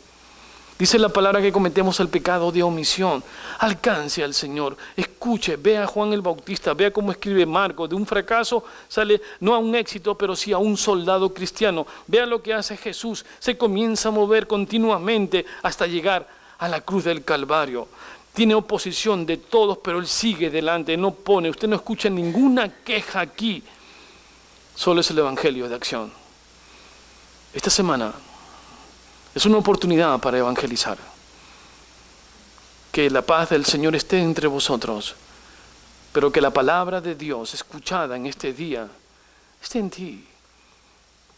dice la palabra que cometemos el pecado de omisión. Alcance al Señor, escuche, vea a Juan el Bautista, vea cómo escribe Marcos, de un fracaso sale no a un éxito, pero sí a un soldado cristiano. Vea lo que hace Jesús, se comienza a mover continuamente hasta llegar a la cruz del Calvario. Tiene oposición de todos, pero Él sigue delante, no pone, usted no escucha ninguna queja aquí, solo es el Evangelio de acción. Esta semana es una oportunidad para evangelizar. Que la paz del Señor esté entre vosotros, pero que la palabra de Dios escuchada en este día esté en ti.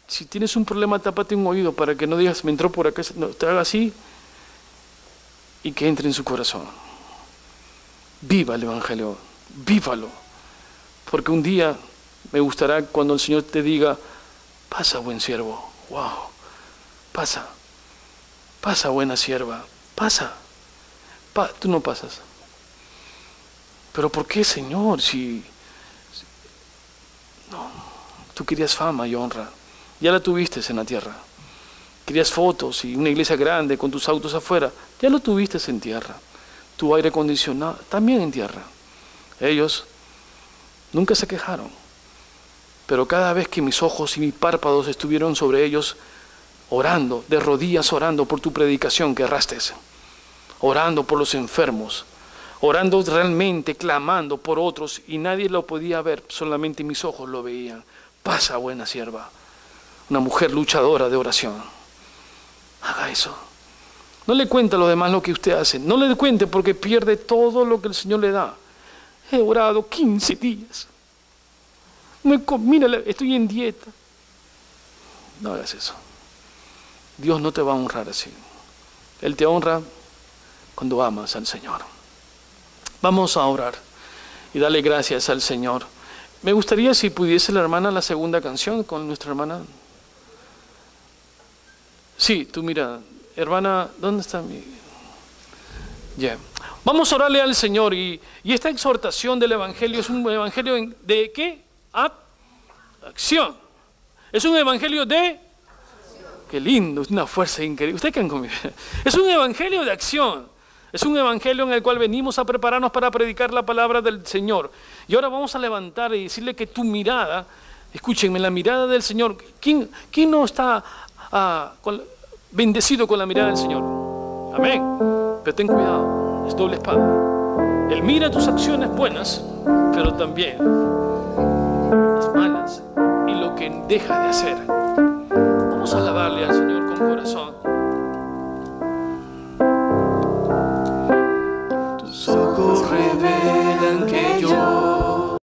Si tienes un problema, tápate un oído para que no digas, me entró por acá, no, te haga así y que entre en su corazón. Viva el Evangelio, vívalo, porque un día me gustará cuando el Señor te diga, pasa buen siervo, wow, pasa buena sierva, pasa. Tú no pasas. ¿Pero por qué, Señor? No, tú querías fama y honra. Ya la tuviste en la tierra. Querías fotos y una iglesia grande con tus autos afuera. Ya lo tuviste en tierra. Tu aire acondicionado también en tierra. Ellos nunca se quejaron. Pero cada vez que mis ojos y mis párpados estuvieron sobre ellos, orando, de rodillas orando por tu predicación que erraste, orando por los enfermos, orando realmente, clamando por otros, y nadie lo podía ver, solamente mis ojos lo veían. Pasa, buena sierva, una mujer luchadora de oración. Haga eso. No le cuente a los demás lo que usted hace, no le cuente porque pierde todo lo que el Señor le da. He orado 15 días. Mira, estoy en dieta. No hagas eso. Dios no te va a honrar así. Él te honra cuando amas al Señor. Vamos a orar y darle gracias al Señor. Me gustaría si pudiese la hermana la segunda canción con nuestra hermana. Sí, tú mira, hermana, ¿dónde está mi...? Ya. Vamos a orarle al Señor y esta exhortación del Evangelio es un Evangelio de ¿qué? Acción. Es un Evangelio de... Qué lindo, es una fuerza increíble. ¿Ustedes qué han comido? Es un Evangelio de acción. Es un Evangelio en el cual venimos a prepararnos para predicar la palabra del Señor. Y ahora vamos a levantar y decirle que tu mirada, escúchenme, la mirada del Señor. ¿Quién no está bendecido con la mirada del Señor? Amén. Pero ten cuidado. es doble espada. Él mira tus acciones buenas, pero también las malas y lo que dejas de hacer. Vamos a alabarle al Señor con corazón.